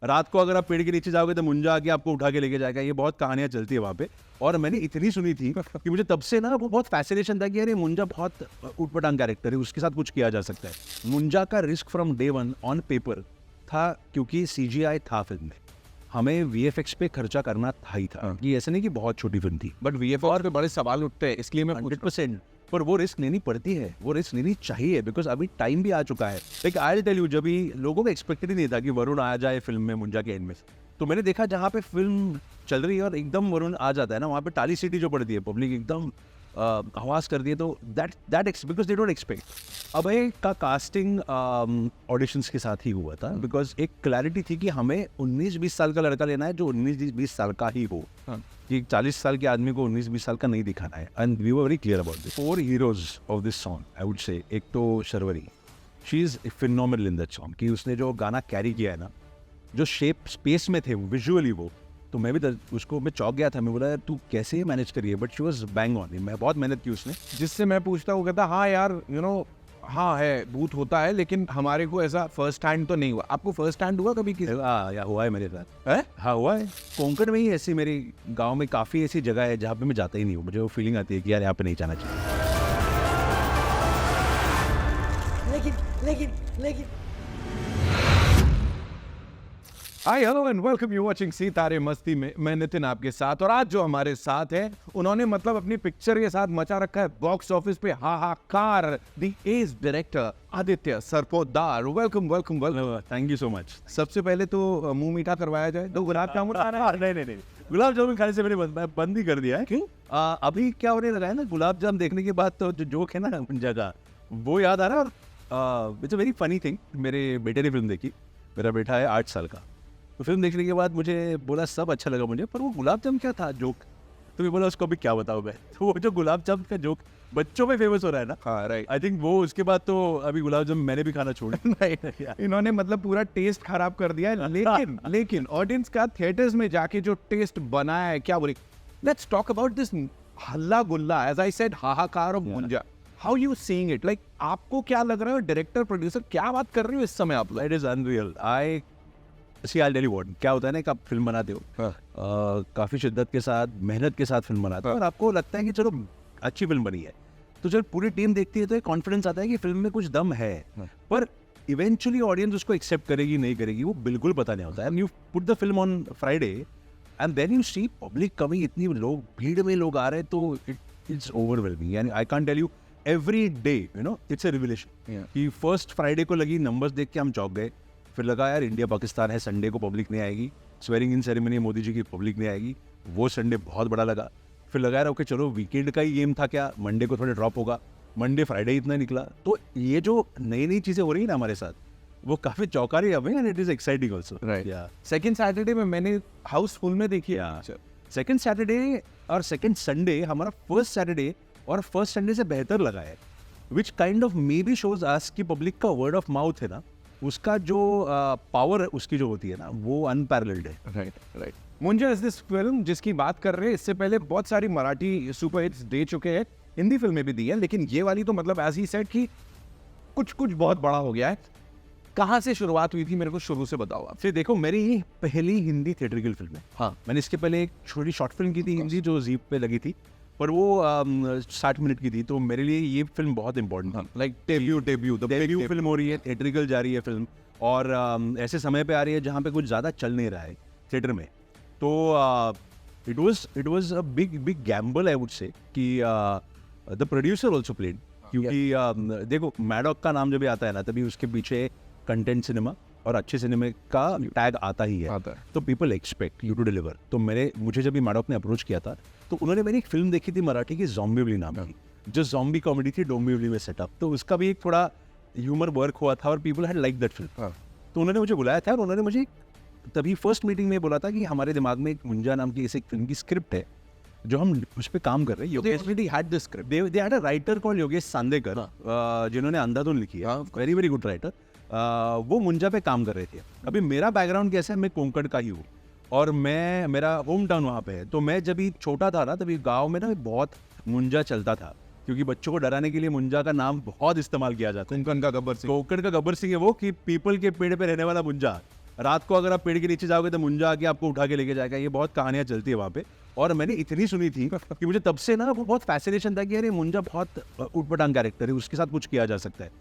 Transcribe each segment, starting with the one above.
रात को अगर आप पेड़ के नीचे जाओगे तो मुंजा आके आपको उठा के लेके जाएगा। ये बहुत कहानियां चलती है वहाँ पे, और मैंने इतनी सुनी थी कि मुझे तब से ना वो बहुत फैसिनेशन था कि अरे मुंजा बहुत उटपटांग कैरेक्टर है, उसके साथ कुछ किया जा सकता है। मुंजा का risk from day one on paper था, क्योंकि CGI था फिल्म में, हमें VFX पे खर्चा करना था ही था। ये ऐसा नहीं कि बहुत छोटी फिल्म थी, बट VFX पे बड़े सवाल उठते हैं, इसलिए मैं 100%। पर वो रिस्क लेनी पड़ती है, वो रिस्क लेनी चाहिए, बिकॉज अभी टाइम भी आ चुका है। Like I will tell you, जब भी लोगों को एक्सपेक्टेड ही नहीं था कि वरुण आ जाए फिल्म में मुंजा के एंड में, तो मैंने देखा जहाँ पे फिल्म चल रही है और एकदम वरुण आ जाता है ना, वहाँ पे टाली सीटी जो पड़ती है, पब्लिक एकदम आवाज कर दिए, तो that because they don't expect. Abhay का कास्टिंग ऑडिशंस के साथ ही हुआ था, बिकॉज एक क्लैरिटी थी कि हमें 19-20 साल का लड़का लेना है जो 19-20 साल का ही हो, कि 40 साल के आदमी को 19-20 साल का नहीं दिखाना है। And we were very clear about this. 4 heroes of this song I would say, एक तो Sharvari, she is phenomenal in that song, कि उसने जो गाना कैरी किया है ना, जो शेप स्पेस में थे विजुअली वो, तो मैं भी उसको मैं चौंक गया था। मैं बोला यार तू कैसे ये मैनेज करिए, but she was bang on. मैं बहुत मेहनत की उसने। जिससे मैं पूछता हूँ, कहता हाँ यार हाँ है, भूत होता है, लेकिन हमारे को ऐसा फर्स्ट हैंड तो नहीं हुआ। आपको फर्स्ट हैंड हुआ कभी किसी? या हुआ है मेरे साथ है? हाँ हुआ है। कोंकण में ही ऐसी, मेरे गाँव में काफ़ी ऐसी जगह है जहाँ पे मैं जाता ही नहीं हूँ, मुझे वो फीलिंग आती है कि यार यहाँ पे नहीं जाना चाहिए। लेकिन hi hello and welcome, you watching सितारे मस्ती में। मैं नितिन आपके साथ, और आज जो हमारे साथ है उन्होंने मतलब अपनी पिक्चर के साथ मचा रखा है बॉक्स ऑफिस पे हाहाकार। The ace director Aditya Sarpotdar, welcome welcome welcome. Thank you so much. सबसे पहले तो मुंह मीठा करवाया जाए, 2 गुलाब जामुन आ रहा है। नहीं, गुलाब जामुन खाने से मैंने बंद ही कर दिया है। क्यों? अभी क्या होने लगा है ना, गुलाब जामुन देखने के बाद तो जो जोक है ना मुंजा का, वो याद आ रहा है। और it's a very funny thing, मेरे बेटे ने फिल्म देखी, मेरा बेटा है 8 साल का, तो फिल्म देखने के बाद मुझे बोला सब अच्छा लगा मुझे, पर वो गुलाब जामुन क्या था जोक, तो मैं बोला उसको अभी क्या बताऊँ मैं। तो वो जो गुलाब जामुन का जोक बच्चों में फेमस हो रहा है ना, हाँ राइट, आई थिंक वो उसके बाद तो अभी गुलाब जामुन मैंने भी खाना छोड़ दिया। इन्होंने मतलब पूरा टेस्ट खराब कर दिया है। लेकिन ऑडियंस का थिएटर्स में जाके जो टेस्ट बनाया है, क्या बोले, लेट्स टॉक अबाउट दिस हल्ला गुल्ला, एज आई सेड, हाहाकार of Munjya. How you seeing it? Like आपको क्या लग रहा है, डायरेक्टर प्रोड्यूसर क्या बात कर रहे हो इस समय आप? It is unreal. I'll tell you what, क्या होता है ना कि आप फिल्म बनाते हो, काफ़ी शिद्दत के साथ, मेहनत के साथ फिल्म बनाते हो, और आपको लगता है कि चलो अच्छी फिल्म बनी है, तो जब पूरी टीम देखती है तो एक कॉन्फिडेंस आता है कि फिल्म में कुछ दम है। पर इवेंचुअली ऑडियंस उसको एक्सेप्ट करेगी नहीं करेगी वो बिल्कुल पता नहीं होता है। You put the film on Friday and then you see public coming, इतनी लोग, भीड़ में लोग आ रहे हैं, तो इट्स ओवरवेलमिंग। यानी I can't tell you, every day it's a revelation. कि फर्स्ट फ्राइडे को लगी, नंबर्स देख के हम चौंक गए, फिर लगा यार इंडिया पाकिस्तान है, संडे को पब्लिक नहीं आएगी, swearing in ceremony Modi ji की पब्लिक नहीं आएगी, वो संडे बहुत बड़ा लगा। फिर लगा यार ओके चलो वीकेंड का ही गेम था क्या, मंडे को थोड़ा ड्रॉप होगा, मंडे फ्राइडे इतना निकला। तो ये जो नई नई चीज़ें हो रही है ना हमारे साथ, वो काफ़ी चौंका रही है हमें, and it is exciting also. Right, second Saturday में मैंने हाउसफुल में देखी है। सेकंड सैटरडे और सेकंड संडे हमारा फर्स्ट सैटरडे और फर्स्ट संडे से बेहतर लगा है, which kind of may be shows us कि पब्लिक का वर्ड ऑफ माउथ है ना, उसका जो पावर उसकी जो होती है ना, वो अनपैरेलल्ड है। Right. Munjya is this film जिसकी बात कर रहे हैं, इससे पहले बहुत सारी मराठी सुपर हिट्स दे चुके हैं, हिंदी फिल्में भी दी है, लेकिन ये वाली तो मतलब एज ही सेड कि कुछ बहुत बड़ा हो गया है। कहाँ से शुरुआत हुई थी, मेरे को शुरू से बताओ आप। फिर देखो, मेरी पहली हिंदी थिएट्रिकल फिल्म है। हाँ, मैंने इसके पहले एक छोटी शॉर्ट फिल्म की थी हिंदी जो जीप पे लगी थी, पर वो 60 मिनट की थी, तो मेरे लिए ये फिल्म बहुत इंपॉर्टेंट थी। लाइक डेब्यू फिल्म हो रही है, थिएट्रिकल जा रही है फिल्म, और ऐसे समय पे आ रही है जहाँ पे कुछ ज़्यादा चल नहीं रहा है थिएटर में, तो it was a big Gamble I would से कि द प्रोड्यूसर ऑल्सो प्लेड, क्योंकि देखो मैडॉक का नाम जब भी आता है ना, तभी उसके पीछे कंटेंट सिनेमा और अच्छे सिनेमा का टैग आता ही है। तो people expect you to deliver. तो मुझे जब भी मैडॉक ने अप्रोच किया था, तो उन्होंने मेरी एक फिल्म देखी थी मराठी की, ज़ॉम्बिवली नाम की, जो ज़ॉम्बी कॉमेडी थी, डोंबिवली में सेटअप, तो उसका भी एक थोड़ा ह्यूमर वर्क हुआ था और people had like that film. तो उन्होंने मुझे बुलाया था, और उन्होंने मुझे तभी फर्स्ट मीटिंग में बोला था कि हमारे दिमाग में एक मुंजा नाम की एक फिल्म की स्क्रिप्ट है, जो हम उस पर काम कर रहे हैं। They had a writer called Yogesh Sandekar, जिन्होंने अंधाधुन लिखी है, वेरी वेरी गुड राइटर। वो मुंजा पे काम कर रहे थे। अभी मेरा बैकग्राउंड कैसा है, मैं कोंकण का ही हूँ, और मेरा होम टाउन वहाँ पे है। तो मैं जब भी छोटा था ना, तभी गाँव में ना बहुत मुंजा चलता था, क्योंकि बच्चों को डराने के लिए मुंजा का नाम बहुत इस्तेमाल किया जाता है। कोंकण का गब्बर सिंह है वो, कि पीपल के पेड़ पे रहने वाला मुंजा, रात को अगर आप पेड़ के नीचे जाओगे तो मुंजा आके आपको उठा के लेके जाएगा। ये बहुत कहानियां चलती है वहाँ पे, और मैंने इतनी सुनी थी कि मुझे तब से ना वो बहुत फैसिनेशन था कि यार ये मुंजा बहुत उटपटांग कैरेक्टर है, उसके साथ कुछ किया जा सकता है।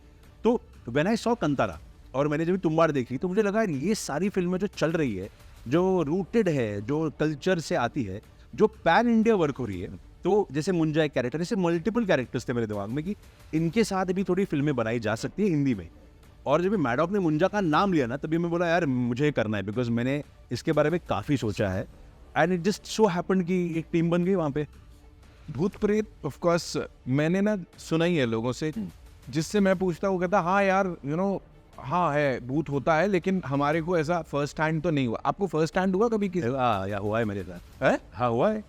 तो व्हेन आई सॉ कंतारा और मैंने जब तुम्बाड़ देखी तो मुझे लगा यार ये सारी फिल्में जो चल रही है, जो रूटेड है, जो कल्चर से आती है, जो पैन इंडिया वर्क हो रही है, तो जैसे मुंजा एक कैरेक्टर, ऐसे मल्टीपल कैरेक्टर्स थे मेरे दिमाग में कि इनके साथ भी थोड़ी फिल्में बनाई जा सकती है हिंदी में। और जब मैडॉक ने मुंजा का नाम लिया ना, तभी मैं बोला यार मुझे करना है, बिकॉज मैंने इसके बारे में काफ़ी सोचा है and it just so happened कि एक टीम बन गई वहाँ पे। भूत प्रेत ऑफ कोर्स मैंने ना सुना ही है लोगों से, जिससे मैं पूछता हूँ, कहता हाँ यार हाँ है, भूत होता है, लेकिन हमारे को ऐसा फर्स्ट हैंड तो नहीं हुआ। आपको फर्स्ट हैंड हुआ कभी किसी? या हुआ है मेरे साथ है? हाँ हुआ है।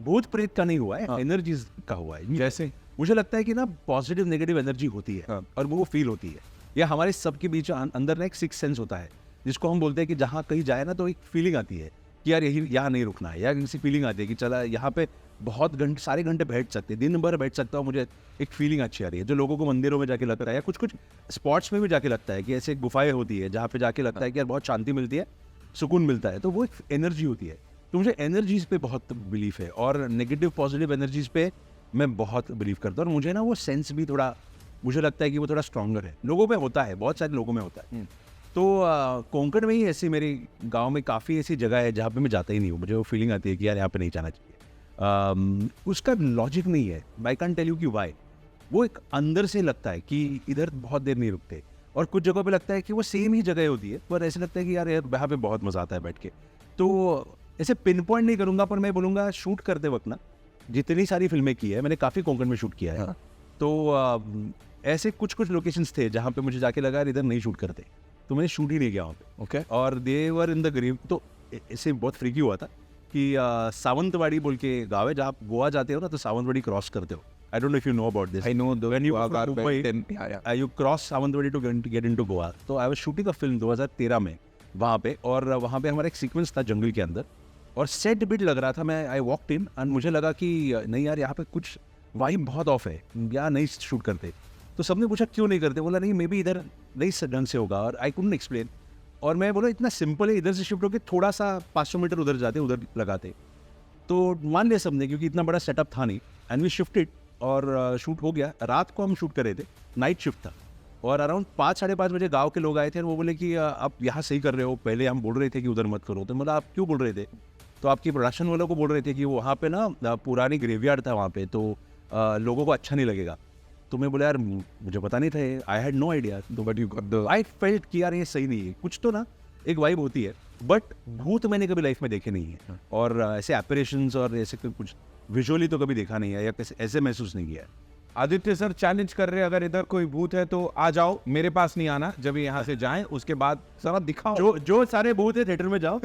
भूत प्रेत का नहीं हुआ है, एनर्जीज का हुआ है। जैसे मुझे लगता है कि ना पॉजिटिव नेगेटिव एनर्जी होती है और वो फील होती है, या हमारे सबके बीच अंदर ना एक सिक्स सेंस होता है जिसको हम बोलते हैं कि जहाँ कहीं जाए ना तो एक फीलिंग आती है कि यार यही यहाँ नहीं रुकना है, या किसी फीलिंग आती है कि चला यहाँ पे बहुत घंटे सारे घंटे बैठ सकते हैं, दिन भर बैठ सकता हूँ, मुझे एक फीलिंग अच्छी आ रही है। जो लोगों को मंदिरों में जाके लगता है या कुछ कुछ स्पॉट्स में भी जाके लगता है कि ऐसे गुफाएं होती है जहाँ पे जाके लगता है कि यार बहुत शांति मिलती है, सुकून मिलता है, तो वो एक एनर्जी होती है। तो मुझे एनर्जीज पे बहुत बिलीफ है और नेगेटिव पॉजिटिव एनर्जीज पे मैं बहुत बिलीव करता हूँ। और मुझे ना वो सेंस भी थोड़ा, मुझे लगता है कि वो थोड़ा स्ट्रॉन्गर है, लोगों में होता है, बहुत सारे लोगों में होता है। तो कोंकण में ही ऐसी, मेरे गांव में काफ़ी ऐसी जगह है जहाँ पे मैं जाता ही नहीं हूँ, मुझे वो फीलिंग आती है कि यार यहाँ पे नहीं जाना चाहिए। उसका लॉजिक नहीं है, आई कैन टेल यू कि वाई। वो एक अंदर से लगता है कि इधर बहुत देर नहीं रुकते, और कुछ जगहों पे लगता है कि वो सेम ही जगह होती है, पर ऐसे लगता है कि यार यहाँ पे बहुत मज़ा आता है बैठ के। तो ऐसे पिन पॉइंट नहीं करूँगा, पर मैं बोलूँगा शूट करते वक्त ना जितनी सारी फिल्में की है मैंने, काफ़ी कोंकण में शूट किया है। तो ऐसे कुछ कुछ लोकेशंस थे जहाँ पे मुझे जाके लगा यार इधर नहीं शूट करते, तो मैंने शूट ही नहीं किया वहाँ पे। ओके। और दे वर इन द ग्रीव। तो ऐसे बहुत फ्रीकी हुआ था कि सावंतवाड़ी बोल के गाँव है, जहाँ आप गोवा जाते हो ना तो सावंतवाड़ी क्रॉस करते हो। I don't know if you know about this. I know When you go from Mumbai, you cross Sawantwadi to get into Goa. तो I was shooting a film 2013 में वहाँ पे, और वहाँ पे हमारा एक सीक्वेंस था जंगल के अंदर, और सेट बिट लग रहा था। मैं आई वॉकड इन एंड मुझे लगा कि नहीं यार यहाँ पे कुछ वाइब बहुत ऑफ है, यहाँ नहीं शूट करते। तो सबने पूछा क्यों नहीं करते, बोला नहीं मे बी इधर नहीं ढंग से होगा, और आई कुडंट एक्सप्लेन। और मैं बोला इतना सिंपल है, इधर से शिफ्ट होकर थोड़ा सा 500 मीटर उधर जाते, उधर लगाते। तो मान लिया सबने, क्योंकि इतना बड़ा सेटअप था नहीं, एंड वी शिफ्टेड और शूट हो गया। रात को हम शूट कर रहे थे, नाइट शिफ्ट था, और अराउंड 5 साढ़े 5 बजे गांव के लोग आए थे और वो बोले कि आप यहाँ सही कर रहे हो, पहले हम बोल रहे थे कि उधर मत करो। तो मतलब आप क्यों बोल रहे थे? तो आपकी प्रोडक्शन वालों को बोल रहे थे कि वहाँ पे ना पुरानी ग्रेवयार्ड था वहाँ पे, तो लोगों को अच्छा नहीं लगेगा। तो मैं बोला यार मुझे पता नहीं था, आई हैड नो आइडिया। तो but you got the, I felt कि यार ये सही नहीं है, कुछ तो ना एक वाइब होती है, बट भूत मैंने कभी लाइफ में देखे नहीं है, और ऐसे एपरेशंस और ऐसे कुछ विजुअली तो कभी देखा नहीं है, या ऐसे महसूस नहीं किया है। आदित्य सर चैलेंज कर रहे हैं, अगर इधर कोई भूत है तो आ जाओ, मेरे पास नहीं आना, जब यहाँ से जाएं उसके बाद सारा दिखाओ। जो सारे भूत है थिएटर में जाओ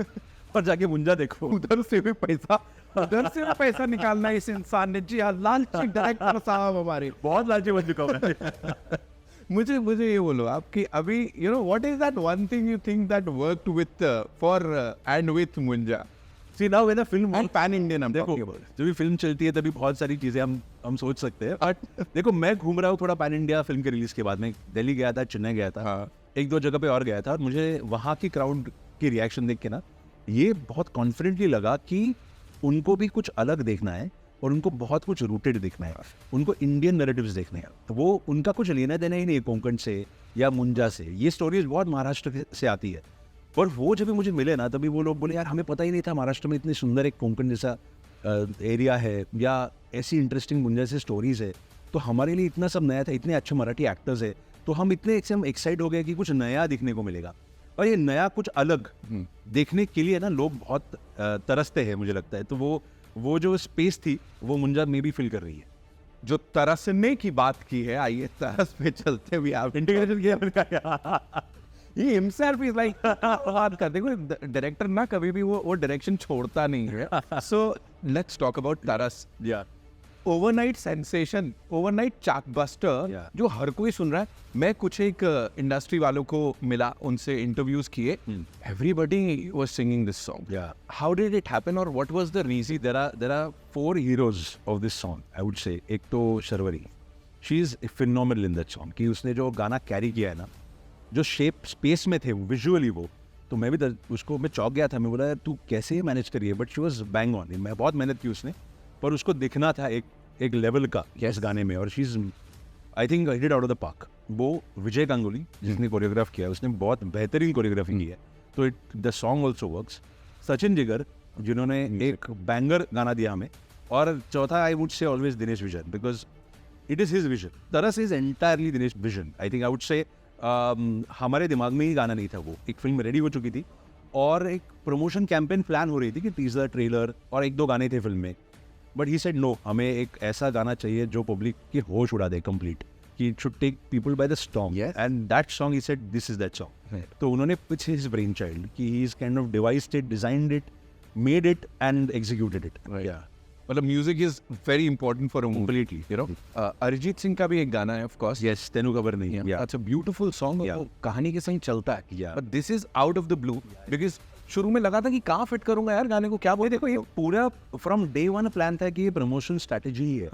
और जाके मुंजा देखो। उधर से भी पैसा निकालना इस इंसान ने। जी हाँ, लालची डायरेक्टर साहब हमारे। बहुत लालची बन चुका हूँ। मुझे ये बोलो आपकी अभी what is that one thing you think that worked with for and with Munjya? See now when a film and pan Indian हम देखो, talking about. जब भी फिल्म चलती है तभी बहुत सारी चीजें हम सोच सकते हैं। बट देखो मैं घूम रहा हूँ थोड़ा पैन इंडिया फिल्म के रिलीज के बाद, मैं दिल्ली गया था, चेन्नई गया था, हाँ. एक दो जगह पे और गया था, और मुझे वहाँ की क्राउड की रिएक्शन देख के ना ये बहुत कॉन्फिडेंटली लगा कि उनको भी कुछ अलग देखना है और उनको बहुत कुछ रूटेड देखना है, उनको इंडियन नैरेटिव्स देखने हैं। तो वो उनका कुछ लेना देना ही नहीं है कोंकण से या मुंजा से, ये स्टोरीज बहुत महाराष्ट्र से आती है। पर वो जब भी मुझे मिले ना, तभी वो लोग बोले यार हमें पता ही नहीं था महाराष्ट्र में इतनी सुंदर एक कोंकण जैसा एरिया है, या ऐसी इंटरेस्टिंग मुंजा से स्टोरीज है। तो हमारे लिए इतना सब नया था, इतने अच्छे मराठी एक्टर्स है, तो हम इतने एकदम एक्साइट हो गए कि कुछ नया दिखने को मिलेगा। और ये नया कुछ अलग देखने के लिए ना लोग बहुत तरसते हैं, मुझे लगता है। तो वो जो स्पेस थी वो मुंजा में भी फिल कर रही है। जो तरसने की बात की है, आइए तरस पे चलते हुए आप इंटीग्रेशन किया ये हिमसेल्फ इज लाइक बात कर, देखो डायरेक्टर ना कभी भी वो डायरेक्शन छोड़ता नहीं है। सो लेट्स टॉक अबाउट तरस। या ओवरनाइट सेंसेशन, ओवरनाइट चाकबस्टर, Yeah. जो हर कोई सुन रहा है। मैं कुछ एक इंडस्ट्री वालों को मिला, उनसे इंटरव्यूज किए, everybody was singing this song. Yeah. How did it happen और what was the reason? there are 4 heroes of this song, I would say. एक तो Sharvari, she is phenomenal in that song, कि उसने जो गाना कैरी किया है ना, जो शेप स्पेस में थे विजुअली वो तो मैं भी उसको मैं चौंक गया था, मैं बोला यार तू कैसे मैनेज करी है, but she was bang on, मैं बहुत मेहनत की उसने, पर उसको दिखना था एक लेवल का इस गाने में, और she is I think hit out of the park. वो विजय गांगुली जिसने कोरियोग्राफ किया, उसने बहुत बेहतरीन कोरियोग्राफी की है, तो the song also works. Sachin Jigar जिन्होंने एक बैंगर गाना दिया हमें, और चौथा I would say always Dinesh Vijan, because it is his vision, Taras is entirely Dinesh Vijan. I think I would say हमारे दिमाग में ही गाना नहीं था, वो एक फिल्म रेडी हो चुकी थी और एक प्रमोशन कैंपेन प्लान हो रही थी कि टीजर, ट्रेलर और 1-2 गाने थे फिल्म में, बट ही सेड नो, हमें एक ऐसा गाना चाहिए जो पब्लिक की होश उड़ा दे कंप्लीट, कि it should take people by the storm, and that song he said this is that song. तो उन्होंने पिच हिज ब्रेन चाइल्ड कि he is kind of devised it, designed it, made it and executed it. मतलब music is very important for a movie, Completely. You know. Arijit Singh का भी एक गाना है of course, yes, तेनू खबर नहीं। अच्छा ब्यूटीफुल सॉन्ग, वो कहानी के संग चलता है, Yeah. But this is out of the blue, because शुरू में लगा था कि कहाँ फिट करूंगा यार गाने को, क्या बोले। देखो ये पूरा फ्रॉम डे वन प्लान था कि ये प्रमोशन स्ट्रैटेजी ही है।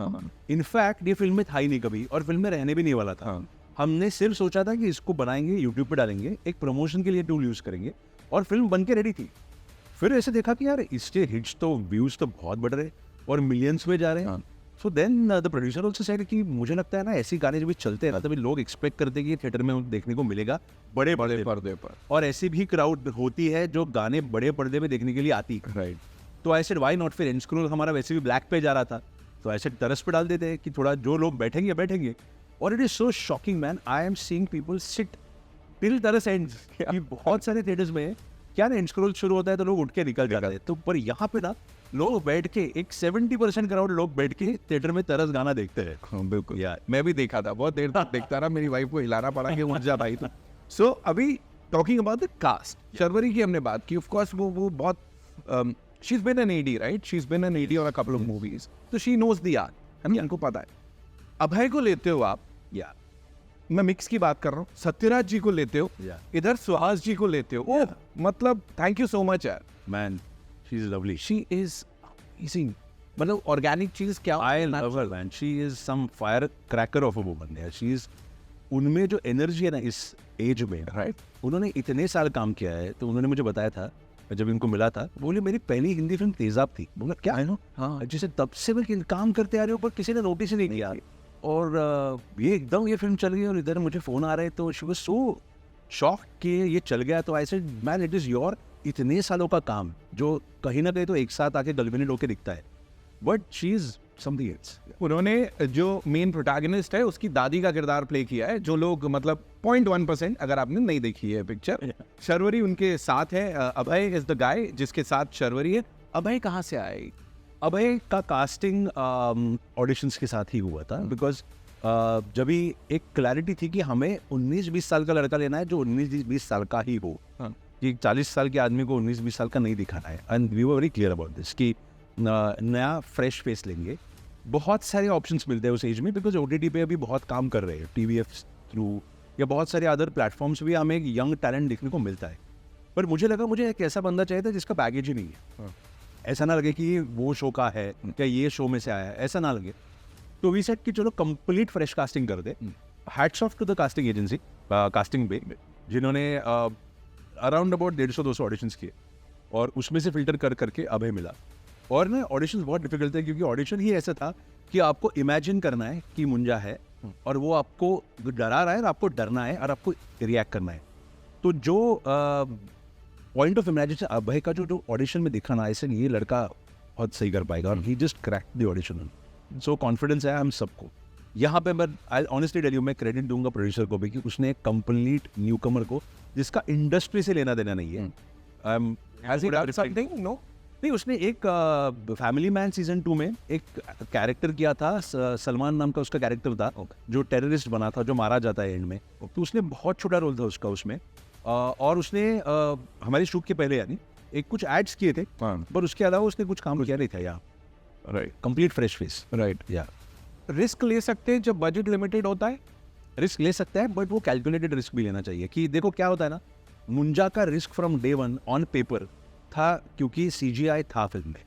इनफैक्ट ये फिल्म में था ही नहीं कभी, और फिल्म में रहने भी नहीं वाला था। हमने सिर्फ सोचा था कि इसको बनाएंगे, यूट्यूब पे डालेंगे, एक प्रमोशन के लिए टूल यूज करेंगे, और फिल्म बन के रेडी थी। फिर ऐसे देखा कि यार इसके हिट्स तो, व्यूज तो बहुत बढ़ रहे और मिलियंस में जा रहे हैं। So then the producer also said कि मुझे लगता है ना ऐसी गाने जब भी चलते हैं ना, तभी लोग एक्सपेक्ट करते हैं कि थिएटर में देखने को मिलेगा बड़े बड़े पर्दे पर, और ऐसी भी क्राउड होती है जो गाने बड़े पर्दे में देखने के लिए आती है। राइट। तो आई सेड व्हाई नॉट, फिर एंड स्क्रोल हमारा वैसे भी ब्लैक पे जा रहा था, तो ऐसे तरस पे डाल देते हैं कि थोड़ा जो लोग बैठेंगे। और it is so shocking man, I am seeing people sit till तरस एंड्स, कि बहुत सारे थिएटर्स में क्या ना एंड स्क्रोल शुरू होता है तो लोग उठ के निकल जाते हैं, तो पर यहाँ पे ना लोग बैठ के, एक 70% क्राउड लोग बैठ के थिएटर में तरस गाना देखते हैं। हाँ बिल्कुल यार, मैं भी देखा था, बहुत देर तक देखता रहा, मेरी वाइफ को हिलाना पड़ा कि उठ जा भाई। तो सो अभी talking about the cast, Sharvari की हमने बात की, ऑफ कोर्स वो बहुत she is been an AD, right, she is been an AD on a couple of movies, तो शी नोज द आर्ट, है ना, उनको पता है। अभय को लेते हो आप, या मैं मिक्स की बात कर रहा हूँ, सत्यराज जी को लेते हो, इधर सुहास जी को लेते हो, ओह मतलब थैंक यू सो मच यार man, she is lovely, she is amazing, मतलब ऑर्गेनिक चीज क्या, I love her man, she is some fire cracker of a woman यार, शी इज, उनमें जो एनर्जी है ना इस एज में, राइट। उन्होंने इतने साल काम किया है, तो उन्होंने मुझे बताया था जब इनको मिला था, बोले मेरी पहली हिंदी फिल्म तेजाब थी। बोला क्या है ना, हाँ, जिसे तब से मैं काम करते आ रहे हो पर किसी ने नोटिस ही नहीं किया, और ये एकदम ये फिल्म चल गई, और इधर मुझे फोन आ रहे हैं, तो शी वाज सो शॉक कि ये चल गया। तो I said man it is your इतने सालों का काम, जो कहीं ना कहीं तो एक साथ आके गलबेनेट होके दिखता है, but she is something else. उन्होंने जो मेन प्रोटैगनिस्ट है उसकी दादी का किरदार प्ले किया है, जो लोग मतलब 0.1%, अगर आपने नहीं देखी है पिक्चर, शर्वरी उनके साथ है। अभय इज द गाय जिसके साथ शर्वरी है। अभय कहाँ से आए? अभय का कास्टिंग ऑडिशंस के साथ ही हुआ था, बिकॉज जब भी एक क्लैरिटी थी कि हमें 19-20 साल का लड़का लेना है जो 19-20 साल का ही हो, कि 40 साल के आदमी को 19-20 साल का नहीं दिखाना है, and we were very clear about this कि नया फ्रेश फेस लेंगे। बहुत सारे ऑप्शंस मिलते हैं उस एज में, बिकॉज OTT पे अभी बहुत काम कर रहे हैं, TVF थ्रू या बहुत सारे अदर प्लेटफॉर्म्स भी हमें एक यंग टैलेंट देखने को मिलता है। पर मुझे लगा मुझे एक ऐसा बंदा चाहिए था जिसका बैगेज ही नहीं है, ऐसा ना लगे कि वो शो का है क्या ये शो में से आया है, ऐसा ना लगे। तो वी सेड कि चलो कंप्लीट फ्रेश कास्टिंग कर दे। Hats off to the casting agency, casting bay, जिन्होंने अराउंड अबाउट 150-200 ऑडिशंस किए, और उसमें से फिल्टर कर करके अभय मिला। और ना ऑडिशंस बहुत डिफिकल्ट थे, क्योंकि ऑडिशन ही ऐसा था कि आपको इमेजिन करना है कि मुंजा है, और वो आपको डरा रहा है, और आपको डरना है, और आपको रिएक्ट करना है। तो जो पॉइंट ऑफ इमेजिनेशन अभय का जो ऑडिशन में दिखा ना, ऐसे ये लड़का बहुत सही कर पाएगा, और he just crack the audition. So confidence है हम सबको यहाँ पे। मैं आई ऑनेस्टली टेल यू, मैं क्रेडिट दूंगा प्रोड्यूसर को भी कि उसने एक कंप्लीट न्यूकमर को, जिसका इंडस्ट्री से लेना देना नहीं है, नहीं, उसने एक फैमिली मैन सीजन 2 में एक कैरेक्टर किया था, सलमान नाम का उसका कैरेक्टर था, जो टेररिस्ट बना था, जो मारा जाता है एंड में। तो उसने बहुत छोटा रोल था उसका उसमें, और उसने हमारी शूट के पहले यानी एक कुछ एड्स किए थे, पर उसके अलावा उसने कुछ काम किया नहीं था यहाँ। Right, complete fresh face. Right. या रिस्क ले सकते हैं जब बजट लिमिटेड होता है, रिस्क ले सकता है, बट वो कैलकुलेटेड रिस्क भी लेना चाहिए। कि देखो क्या होता है ना, मुंजा का risk from day one on paper था, क्योंकि CGI था फिल्म में,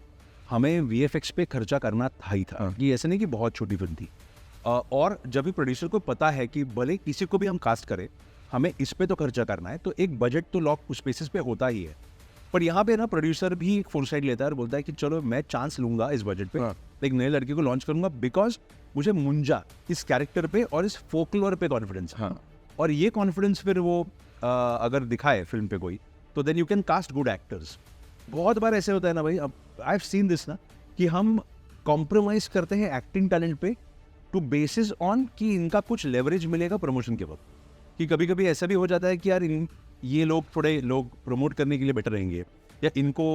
हमें VFX पे खर्चा करना था ही था, कि ऐसे नहीं कि बहुत छोटी फिल्म थी। और जब भी प्रोड्यूसर को पता है कि भले किसी को भी हम कास्ट करें, हमें इस पे तो खर्चा करना है, तो एक बजट तो लॉक उस बेसिस पे होता ही है। पर यहाँ पे ना प्रोड्यूसर भी एक फोरसाइट लेता है और बोलता है कि चलो मैं चांस लूंगा इस बजट पे, एक नए लड़के को लॉन्च करूंगा बिकॉज मुझे मुंजा इस कैरेक्टर पे और इस फोकलोर पे कॉन्फिडेंस है। और ये कॉन्फिडेंस फिर वो अगर दिखाए फिल्म पे कोई, तो then you can cast good actors. बहुत बार ऐसे होता है ना भाई, अब आई हैव सीन दिस ना, कि हम कॉम्प्रोमाइज करते हैं एक्टिंग टैलेंट पे टू बेसिस ऑन कि इनका कुछ लेवरेज मिलेगा प्रमोशन के वक्त। कि कभी कभी ऐसा भी हो जाता है कि यार ये लोग थोड़े लोग प्रमोट करने के लिए बेटर रहेंगे, या इनको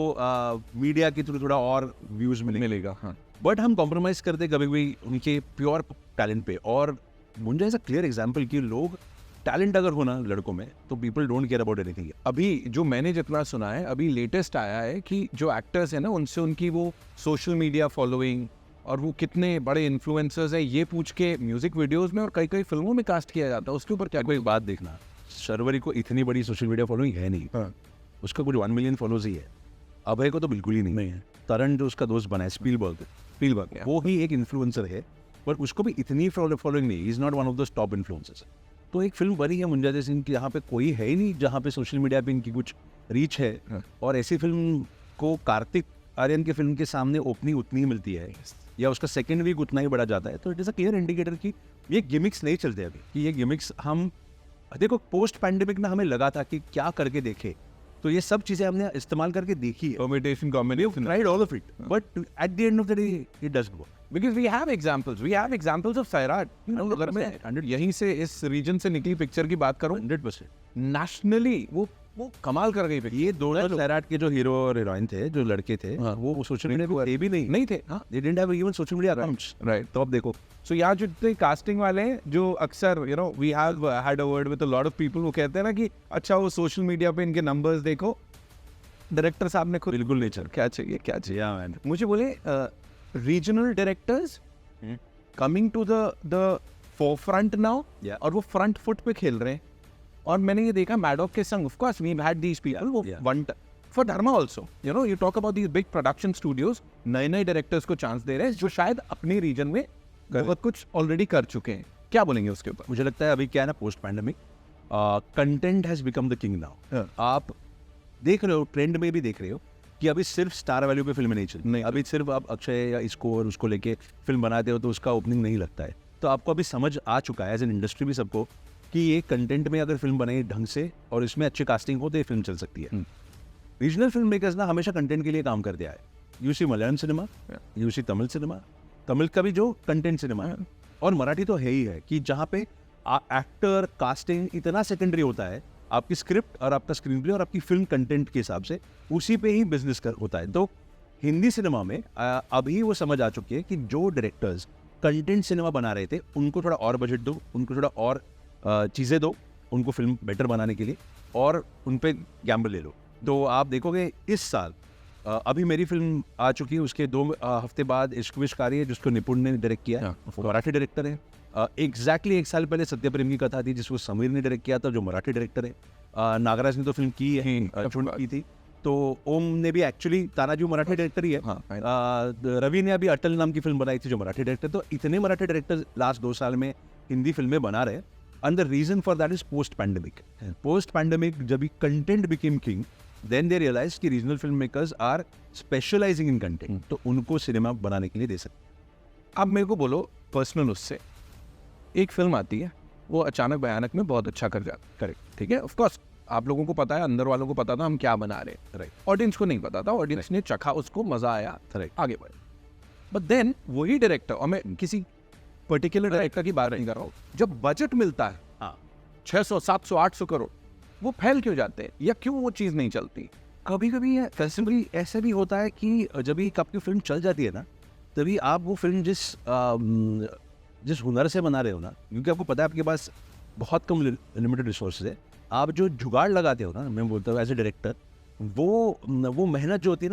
मीडिया के थ्रू थोड़ा और व्यूज मिलेगा। हाँ, बट हम कॉम्प्रोमाइज करते कभी कभी उनके प्योर टैलेंट पे। और मुझे ऐसा क्लियर एग्जाम्पल कि लोग टैलेंट अगर हो ना लड़कों में, तो people don't care about anything. अभी जो मैंने जितना सुना है, अभी लेटेस्ट आया है कि जो एक्टर्स हैं ना, उनसे उनकी वो सोशल मीडिया फॉलोइंग और वो कितने बड़े इन्फ्लुएंसर्स हैं, ये पूछ के म्यूजिक वीडियोस में और कई कई फिल्मों में कास्ट किया जाता है। उसके ऊपर क्या? कोई बात देखना, शर्वरी को इतनी बड़ी सोशल मीडिया फॉलोइंग है नहीं। उसका कुछ 1 मिलियन फॉलोअर्स ही है। अभय को तो बिल्कुल ही नहीं है। तरण जो उसका दोस्त बना है, स्पीलबर्ग, वो ही एक इन्फ्लुएंसर है, पर उसको भी इतनी फॉलोइंग नहीं। Is not one of the top influencers. तो एक फिल्म बनी है मुंजा जैसी, इनकी यहाँ पे कोई है ही नहीं जहाँ पे सोशल मीडिया पे इनकी कुछ रीच है। और ऐसी फिल्म को कार्तिक आर्यन की फिल्म के सामने ओपनिंग उतनी ही मिलती है, या उसका सेकंड वीक उतना ही बढ़ा जाता है। तो it is a clear indicator कि ये गिमिक्स नहीं चलते अभी, कि ये गिमिक्स हम देखो पोस्ट पैंडेमिक ना हमें लगा था कि क्या करके देखे, तो ये सब चीज़ें हमने इस्तेमाल करके देखी है। Permutation, combination. Tried all of it, but at the end of the day it doesn't work. Because we have examples of Sairat. अगर मैं यहीं से इस रीजन से निकली पिक्चर की बात करूं, 100% नेशनली वो कमाल कर गई पिक्चर। ये दोनों सैराट के जो हीरो और हीरोइन थे, जो लड़के थे, वो सोशल मीडिया पे भी नहीं थे। हाँ, they didn't have even social media accounts. Right. तो अब देखो, सो यहाँ जो इतने कास्टिंग वाले हैं, जो अक्सर we have had a word with a lot of people, वो कहते हैं ना कि अच्छा वो सोशल मीडिया पे इनके नंबर्स देखो, डायरेक्टर साहब ने खुद बिल्कुल नेचर क्या चाहिए। या मैन, मुझे बोले regional directors coming to the forefront now, और वो फ्रंट फुट पे खेल रहे हैं। और मैंने ये देखा मैडॉक के संग, of course we had these people, वो one for Dharma also, you talk about these big production studios, नए डायरेक्टर्स को चांस दे रहे हैं जो शायद अपने रीजन में बहुत कुछ ऑलरेडी कर चुके हैं। क्या बोलेंगे उसके ऊपर? मुझे लगता है अभी क्या है ना, post pandemic content has become the king now. आप देख रहे हो, ट्रेंड में भी देख रहे हो कि अभी सिर्फ स्टार वैल्यू पे फिल्में नहीं चलती। अभी सिर्फ आप अक्षय या इसको और उसको लेके फिल्म बनाते हो तो उसका ओपनिंग नहीं लगता है। तो आपको अभी समझ आ चुका है एज एन इंडस्ट्री भी सबको कि ये कंटेंट में अगर फिल्म बने ढंग से और इसमें अच्छी कास्टिंग हो तो ये फिल्म चल सकती है। रीजनल फिल्म मेकर्स ना हमेशा कंटेंट के लिए काम करते आए। You see Malayalam cinema, you see Tamil cinema, Tamil का भी जो कंटेंट सिनेमा है, और मराठी तो है ही है कि जहाँ पे एक्टर कास्टिंग इतना सेकेंडरी होता है, आपकी स्क्रिप्ट और आपका स्क्रीन प्ले और आपकी फिल्म कंटेंट के हिसाब से उसी पे ही बिजनेस होता है। तो हिंदी सिनेमा में अभी वो समझ आ चुकी है कि जो डायरेक्टर्स कंटेंट सिनेमा बना रहे थे उनको थोड़ा और बजट दो, उनको थोड़ा और चीज़ें दो उनको फिल्म बेटर बनाने के लिए, और उन पे गैम्बल ले लो। तो आप देखोगे इस साल अभी मेरी फिल्म आ चुकी है, उसके 2 हफ्ते बाद इश्क विश्क आ रही है जिसको निपुण ने डायरेक्ट किया है, वो मराठी डायरेक्टर है। एग्जैक्टली 1 साल पहले सत्य प्रेम की कथा थी जिसको समीर ने डायरेक्ट किया था, जो मराठी डायरेक्टर है। नागराज ने तो फिल्म की है, की थी। तो ओम ने भी एक्चुअली, तानाजी मराठी डायरेक्टर ही है। रवि ने अभी अटल नाम की फिल्म बनाई थी जो मराठी डायरेक्टर। तो इतने मराठी डायरेक्टर लास्ट 2 साल में हिंदी फिल्में बना रहे, and the reason for that is post pandemic. Post pandemic जब content became king, then they realise कि regional film makers are specialising in content, तो उनको सिनेमा बनाने के लिए दे सकते। अब मेरे को बोलो पर्सनल, उससे एक फिल्म आती है, वो अचानक भयानक में बहुत अच्छा कर जाता है, करेक्ट, ठीक है। ऑफ कोर्स आप लोगों को पता है, अंदर वालों को पता था हम क्या बना रहे, राइट। ऑडियंस को नहीं पता था, ऑडियंस ने चखा, उसको मजा आया, राइट, आगे बढ़े। बट देन वही डायरेक्टर, और मैं किसी पर्टिकुलर डायरेक्टर की बात नहीं कर रहा हूँ, जब बजट मिलता है 600, 700, 800 करोड़, वो फैल क्यों जाते हैं, या क्यों वो चीज़ नहीं चलती? कभी कभी फेस्टिवल ऐसे भी होता है कि जब एक आपकी फिल्म चल जाती है ना, तभी आप वो फिल्म जिस हुनर से बना रहे हो ना, क्योंकि आपको पता है आपके पास बहुत कम लिमिटेड रिसोर्सेज है, आप जो जुगाड़ लगाते हो ना, मैं बोलता हूँ एज ए डायरेक्टर, वो मेहनत जो होती है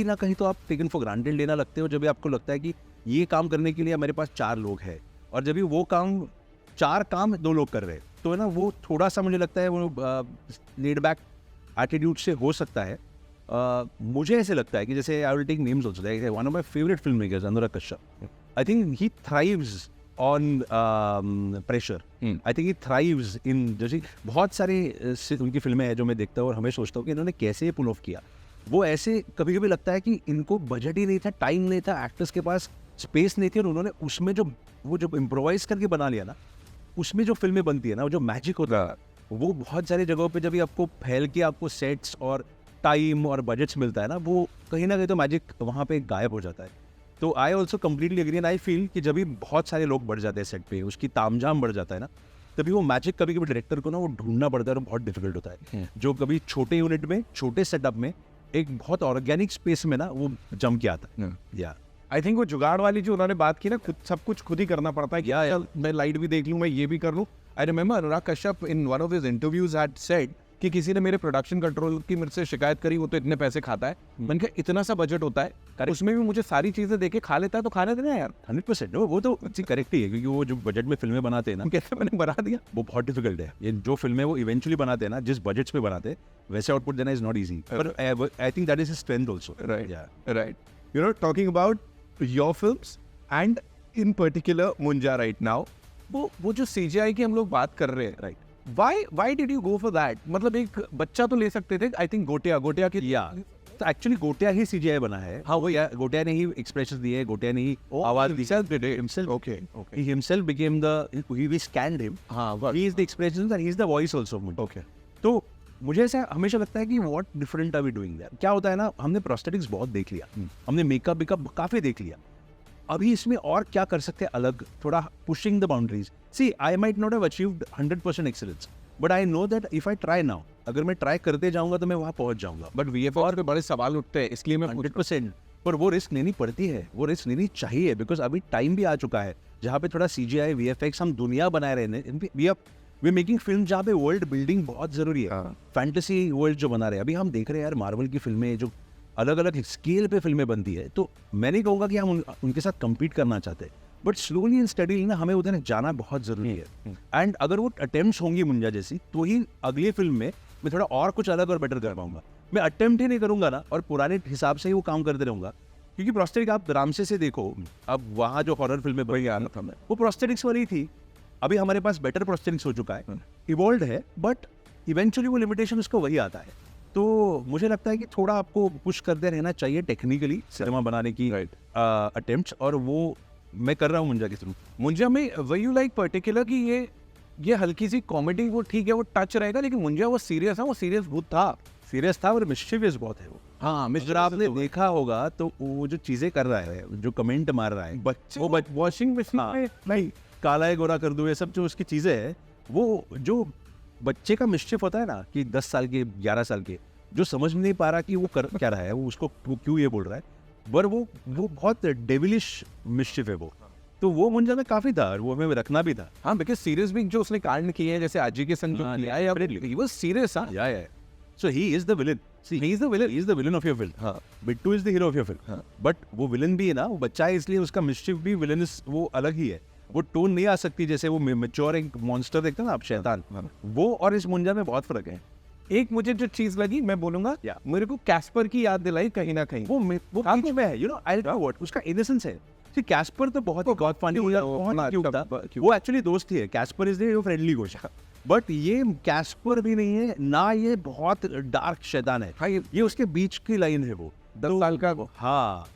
ना कहीं तो आप टेकन फॉर ग्रांटेड लेना लगते हो। जब भी आपको लगता है कि ये काम करने के लिए मेरे पास 4 लोग हैं, और जब भी वो काम 4 काम 2 लोग कर रहे हैं, तो है ना वो थोड़ा सा मुझे लगता है वो लेड बैक एटीट्यूड से हो सकता है। मुझे ऐसे लगता है कि जैसे I will take names also, one of my favourite film makers Anurag Kashyap, I think he thrives on pressure. I think he thrives in, जैसे बहुत सारे उनकी फिल्में हैं जो मैं देखता हूँ और हमें सोचता हूँ कि इन्होंने कैसे पुल ऑफ किया. वो ऐसे कभी कभी लगता है कि इनको बजट ही नहीं था, टाइम नहीं था, एक्टर्स के पास स्पेस नहीं थी, और उन्होंने उसमें जो इम्प्रोवाइज करके बना लिया ना, उसमें जो फिल्में बनती है ना, वो जो मैजिक होता है वो बहुत सारी जगहों पे जब भी आपको फैल के आपको सेट्स और टाइम और बजट्स मिलता है ना, वो कहीं ना कहीं तो मैजिक वहाँ पे गायब हो जाता है. तो I also completely agree and I feel कि जब भी बहुत सारे लोग बढ़ जाते हैं सेट पे, उसकी तामझाम बढ़ जाता है ना, तभी वो मैजिक कभी कभी डायरेक्टर को ना वो ढूंढना पड़ता है और बहुत डिफिकल्ट होता है. जो कभी छोटे यूनिट में, छोटे सेटअप में, एक बहुत ऑर्गेनिक स्पेस में ना वो जम के आता है. या आई थिंक वो जुगाड़ वाली जो उन्होंने बात की ना, खुद सब कुछ खुद ही करना पड़ता है कि चल मैं लाइट भी देख लूँ, मैं ये भी कर लूँ. I remember Anurag Kashyap in one of his interviews had said कि किसी ने मेरे प्रोडक्शन कंट्रोल की मेरे से शिकायत करी, वो तो इतने पैसे खाता है. मैंने कहा इतना सा बजट होता है, उसमें भी मुझे सारी चीजें देके खा लेता है, तो खाने देना यार. 100% वो तो करेक्ट ही है, क्योंकि वो जो बजट में फिल्में बनाते हैं ना, कैसे मैंने बना दिया, वो बहुत डिफिकल्ट है. ये जो फिल्में वो इवेंचुअली बनाते हैं ना, जिस बजट्स पे बनाते हैं, वैसे आउटपुट देना इज नॉट इजी. पर I think that is his strength also. Right. You know, talking about your films and in particular Munjya right now, वो जो CGI की हम लोग बात कर रहे हैं, right. Why did you go for that? मतलब एक बच्चा तो ले सकते थे. आई थिंक गोटिया की तो एक्चुअली गोटिया ही CGI बना है. हाँ, वो गोटिया ने ही एक्सप्रेशंस दिए, गोटिया ने ही आवाज दी. Himself. Okay. He himself became we scanned him. हाँ, he is the expressions and he is the voice also. Okay. तो मुझे ऐसा हमेशा लगता है कि what different are we doing there? क्या होता है ना, हमने प्रोस्थेटिक्स बहुत देख लिया, हमने मेकअप काफी देख लिया. अभी इसमें और क्या कर सकते हैं अलग, थोड़ा pushing the boundaries. See, I might not have achieved 100% excellence, but I know that if I try now, अगर मैं ट्राई करते जाऊंगा तो मैं वहां पहुंच जाऊंगा. बट VFX पे बड़े सवाल उठते हैं, इसलिए मैं 100%. पर वो रिस्क लेनी पड़ती है, वो रिस्क लेनी चाहिए, बिकॉज अभी टाइम भी आ चुका है जहाँ पे थोड़ा CGI VFX हम दुनिया बनाए रहे हैं. वी मेकिंग फिल्म जहाँ पे वर्ल्ड बिल्डिंग बहुत जरूरी है. फैंटेसी वर्ल्ड जो बना रहे हैं, अभी हम देख रहे हैं यार मार्वल की फिल्में जो अलग अलग स्केल पे फिल्में बनती है, तो मैं नहीं कहूँगा कि हम उनके साथ कम्पीट करना चाहते, बट स्लोली एंड स्टडीली ना हमें उधर जाना बहुत जरूरी है. एंड अगर वो अटेम्प्ट्स होंगी मुंजा जैसी, तो ही अगली फिल्म में मैं थोड़ा और कुछ अलग और बेटर कर पाऊंगा. मैं अटेम्प्ट ही नहीं करूंगा ना, और पुराने हिसाब से ही वो काम करते रहूंगा, क्योंकि प्रोस्थेटिक आप रामसे से देखो, अब वहाँ जो हॉरर फिल्में बनी आ रहा था, वो प्रोस्थेटिक्स वाली थी. अभी हमारे पास बेटर प्रोस्थेटिक्स हो चुका है, इवॉल्व है, बट इवेंचुअली वो लिमिटेशन उसको वही आता है. तो मुझे लगता है कि थोड़ा आपको पुश करते रहना चाहिए टेक्निकली सिनेमा बनाने की अटेम्प्ट्स, और वो मैं कर रहा हूँ मुंजा के थ्रू. मुंजा में वर यू लाइक पर्टिकुलर कि ये हल्की सी कॉमेडी, वो ठीक है, वो टच रहेगा, लेकिन मुंजा वो सीरियस है, वो सीरियस बहुत था और मिस्chievous बहुत है वो. हाँ, अगर आपने देखा होगा तो वो जो चीजें कर रहा है, जो कमेंट मार रहा है, बच्चे वो वॉशिंग मशीन में नहीं, काला है गोरा कर दो, ये सब जो उसकी चीजें है, वो जो बच्चे का मिस्चिफ होता है ना, कि 10 साल के 11 साल के, जो समझ में नहीं पा रहा कि वो कर क्या रहा है, वो उसको वो क्यों ये बोल रहा है, पर वो बहुत डेविलिश मिस्चिफ है वो. तो वो मुंजा में काफी था, और वो हमें रखना भी था. हाँ, बिकॉज सीरियस भी जो उसने कांड किए हैं, जैसे आजी के संग जो किया है, ही वाज सीरियस. हाँ, yeah so he is the villain. See, he is the villain of your film. हाँ, Bittu is the hero of your film. But वो विलन भी है ना, वो बच्चा है, इसलिए उसका मिस्चिफ भी, विलन वो अलग ही है. वो टोन नहीं आ सकती जैसे वो मेच्योर एक मॉन्स्टर देखते हैं ना आप, शैतान, वो और इस मुंजा में बहुत फर्क है. एक मुझे जो चीज लगी, मैं बोलूंगा, मेरे को कैस्पर की याद दिलाई कहीं ना कहीं. वो बीच में है, you know, I know what, उसका इनोसेंस है. सी, कैस्पर तो बहुत ही गॉड फनी था, वो एक्चुअली दोस्त ही है. कैस्पर इज द फ्रेंडली गोशा, बट ये कैस्पर भी नहीं है ना, ये बहुत डार्क शैतान है. हाँ, ये उसके बीच की लाइन है वो 10 साल का. हाँ,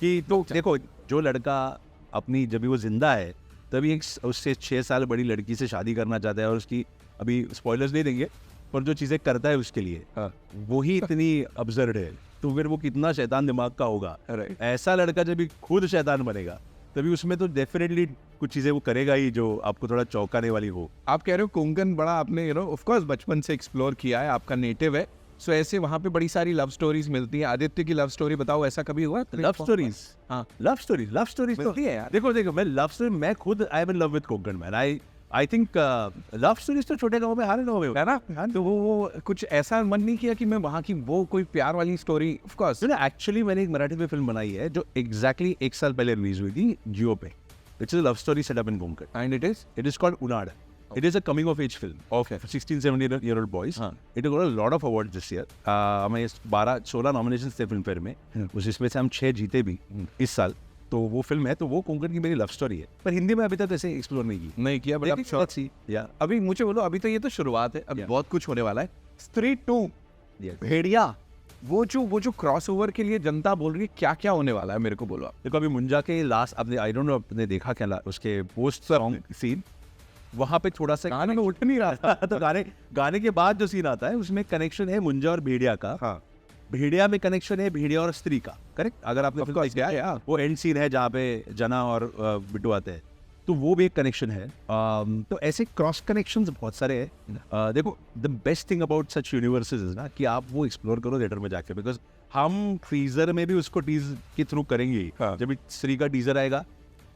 कि तो देखो, जो लड़का अपनी, जब भी वो जिंदा है, तभी एक उससे 6 साल बड़ी लड़की से शादी करना चाहता है, और उसकी, अभी स्पॉयलर्स नहीं देंगे, पर जो चीजें करता है उसके लिए, वो ही इतनी अब्सर्ड है, तो फिर वो कितना शैतान दिमाग का होगा. ऐसा लड़का जब भी खुद शैतान बनेगा, तभी उसमें तो डेफिनेटली कुछ चीजें वो करेगा ही जो आपको थोड़ा चौंकाने वाली हो. आप कह रहे हो कोंकण बड़ा आपने, यू नो, ऑफ कोर्स बचपन से एक्सप्लोर किया है, आपका नेटिव है, सो ऐसे वहाँ पे बड़ी सारी लव स्टोरीज मिलती हैं. आदित्य की लव स्टोरी बताओ, ऐसा कभी हुआ? Love stories? हाँ, लव स्टोरीज तो है यार. देखो, मैं लव स्टोरी, मैं खुद I am in love with Konkan man. I think love stories तो छोटे गाँव में, हर गाँव में है ना. तो वो कुछ ऐसा मन नहीं किया कि मैं वहाँ की वो कोई प्यार वाली स्टोरी? ऑफ कोर्स, एक्चुअली मैंने एक मराठी में फिल्म बनाई है जो एग्जैक्टली 1 साल पहले रिलीज हुई थी जियो पे. It's a love story set up in Konkan, and it is called Unaad. It is a coming of age film of 16-17-year-old boys. It got a lot of awards this year. हमें 12-16 nominations थे film fair में, इसमें से हम 6 जीते भी इस साल. तो वो फिल्म है, तो वो कोंकण की मेरी लव स्टोरी है, पर हिंदी में अभी तक ऐसे एक्सप्लोर नहीं की। नहीं किया, बट लेकिन let's see, yeah, अभी मुझे बोलो, अभी तो ये तो शुरुआत है, अभी Yeah. बहुत कुछ होने वाला है। स्त्री 2 yes. भेड़िया, वो जो क्रॉसओवर के लिए जनता बोल रही है, क्या क्या होने वाला है मेरे को बोलो आप। देखो अभी मुंजा के लास्ट, आपने आई डोंट नो आपने देखा क्या उसके पोस्ट सॉन्ग सीन, वहां पे थोड़ा सा गाने में उठ नहीं रहा था। तो गाने के बाद जो सीन आता है उसमें कनेक्शन है मुंजा और भेड़िया का। हाँ, भेड़िया में कनेक्शन है भेड़िया और स्त्री का, करेक्ट? अगर आपने Of फिल्म course, देखी है, yeah. वो एंड सीन है जहाँ पे जना और बिट्टू आते हैं, तो वो भी एक कनेक्शन है। तो ऐसे क्रॉस कनेक्शंस बहुत सारे हैं। देखो the best thing about such universes is ना कि आप वो एक्सप्लोर करो थिएटर में जाके, बिकॉज हम टीजर में भी उसको टीज के थ्रू करेंगे ही। हाँ. जब स्त्री का टीजर आएगा,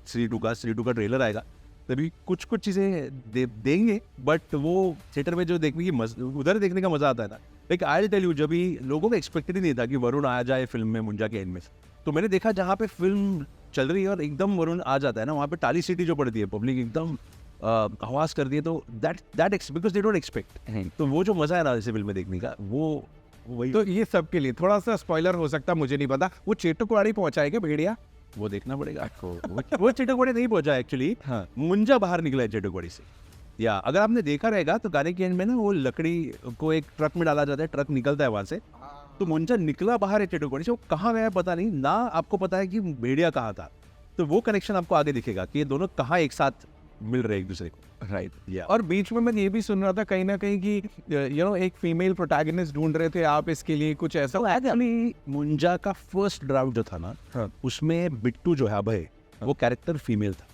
स्त्री टू का ट्रेलर आएगा, तभी कुछ चीजें देंगे, बट वो थिएटर में जो देखने की उधर देखने का मजा आता है ना। Like I will tell you, जब भी लोगों को एक्सपेक्टेड ही नहीं था कि वरुण आ जाए फिल्म में मुंजा के एंड में, तो मैंने देखा जहाँ पे फिल्म चल रही है और एकदम वरुण आ जाता है ना, वहाँ पे टाली सीटी जो पड़ती है, पब्लिक एकदम आवाज करती है, तो that because they don't expect. तो वो जो मजा है ना इसे फिल्म में देखने का, वो वही तो ये सबके लिए थोड़ा सा स्पॉइलर हो सकता, मुझे नहीं पता। वो चेटुकवाड़ी पहुंचाएगा भेड़िया? वो देखना पड़ेगा आपको। वो चेटुकवाड़ी नहीं पहुंचा एक्चुअली, हाँ. मुंजा बाहर निकला है चेटुकवाड़ी से। या अगर आपने देखा रहेगा तो गाने के एंड में ना वो लकड़ी को एक ट्रक में डाला जाता है, ट्रक निकलता है वहां से, तो मुंजा निकला बाहर है चेटुकवाड़ी से। वो कहाँ गया पता नहीं ना, आपको पता है कि भेड़िया कहाँ था, तो वो कनेक्शन आपको आगे दिखेगा कि ये दोनों कहाँ एक साथ मिल रहे एक दूसरे को। राइट। या और बीच में मैं ये भी सुन रहा था कहीं ना कहीं कि यू नो एक फीमेल प्रोटैगनिस्ट ढूंढ रहे थे आप इसके लिए, कुछ ऐसा। तो एक्चुअली मुंजा का फर्स्ट ड्राफ्ट जो था ना, हाँ. उसमें बिट्टू जो है अभय, वो कैरेक्टर फीमेल था,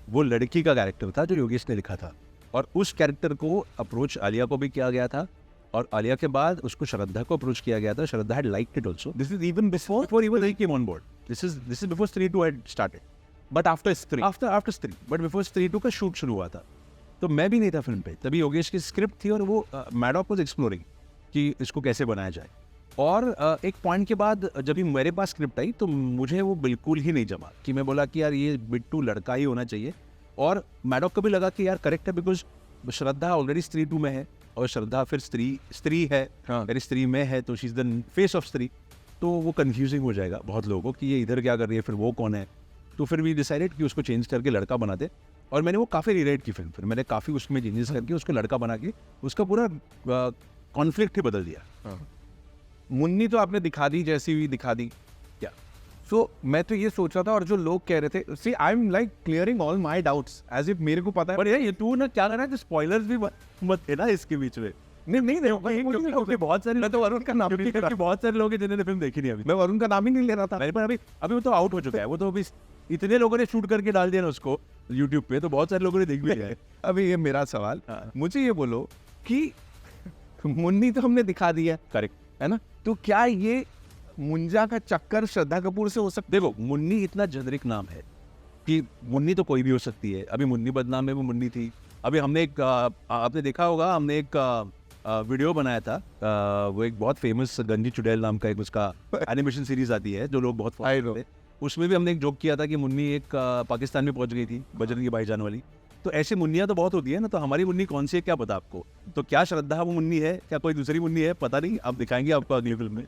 वो लड़की का कैरेक्टर था जो योगेश ने लिखा था, और उस कैरेक्टर को अप्रोच आलिया को भी किया गया था, और आलिया के बाद उसको श्रद्धा को अप्रोच किया गया था। श्रद्धा had liked it also. This is even before even they came on board. This is before Stree 2 had started. But after स्त्री, After Stree, but before Stree 2 का शूट शुरू हुआ था, तो मैं भी नहीं था फिल्म पे, तभी योगेश की स्क्रिप्ट थी और वो मैडॉक वाज एक्सप्लोरिंग कि इसको कैसे बनाया जाए। और एक पॉइंट के बाद जब भी मेरे पास स्क्रिप्ट आई तो मुझे वो बिल्कुल ही नहीं जमा, कि मैं बोला कि यार ये बिट्टू लड़का ही होना चाहिए, और मैडॉक को भी लगा कि यार करेक्ट है, बिकॉज श्रद्धा ऑलरेडी स्त्री 2 में है, और श्रद्धा फिर स्त्री है, हाँ. अगर स्त्री में है तो she is the face of स्त्री, तो वो कंफ्यूजिंग हो जाएगा बहुत लोगों को कि ये इधर क्या कर रही है, फिर वो कौन है। तो फिर भी डिसाइडेड कि उसको चेंज करके लड़का बनाते, और मैंने वो काफ़ी रिलेट की फिल्म, फिर मैंने काफ़ी उसमें चेंजेस करके उसको लड़का बना के उसका पूरा कॉन्फ्लिक्ट ही बदल दिया। मुन्नी तो आपने दिखा दी, जैसी भी दिखा दी। क्या सो मैं तो ये सोच रहा था, और जो लोग कह रहे थे, see I am like clearing all my doubts as if मेरे को पता है। पर यार ये तू ना क्या करना है, स्पॉयलर्स भी मत है ना इसके बीच में। नहीं क्योंकि बहुत सारे मैं तो वरुण का नाम नहीं ले रहा, क्योंकि बहुत सारे लोग हैं जिन्होंने फिल्म देखी नहीं अभी। मैं वरुण का नाम ही नहीं ले रहा था। मेरे पर अभी वो तो आउट हो चुका है, वो तो अभी इतने लोगों ने शूट करके डाल दिया ना उसको यूट्यूब पे, तो बहुत सारे लोगों ने देख भी लिया है। अभी ये मेरा सवाल, हाँ. मुझे ये बोलो कि मुन्नी तो हमने दिखा दिया करेक्ट है ना, तो क्या ये मुंजा का चक्कर श्रद्धा कपूर से हो सकता? देखो मुन्नी इतना जेनरिक नाम है कि मुन्नी तो कोई भी हो सकती है। अभी मुन्नी बदनाम में वो मुन्नी थी। अभी हमने एक आपने देखा होगा, हमने एक वीडियो बनाया था, वो एक बहुत फेमस गंजी चुड़ैल नाम का एक उसका एनिमेशन सीरीज आती है जो लोग बहुत फॉलो करते हैं। उसमें भी हमने एक जोक किया था कि मुन्नी एक पाकिस्तान में पहुंच गई थी, बजरंगी भाईजान वाली। तो ऐसी मुन्नियाँ तो बहुत होती है ना, तो हमारी मुन्नी कौन सी है क्या पता आपको? तो क्या श्रद्धा वो मुन्नी है, क्या कोई दूसरी मुन्नी है, पता नहीं, आप दिखाएंगे आपको अगली फिल्म में।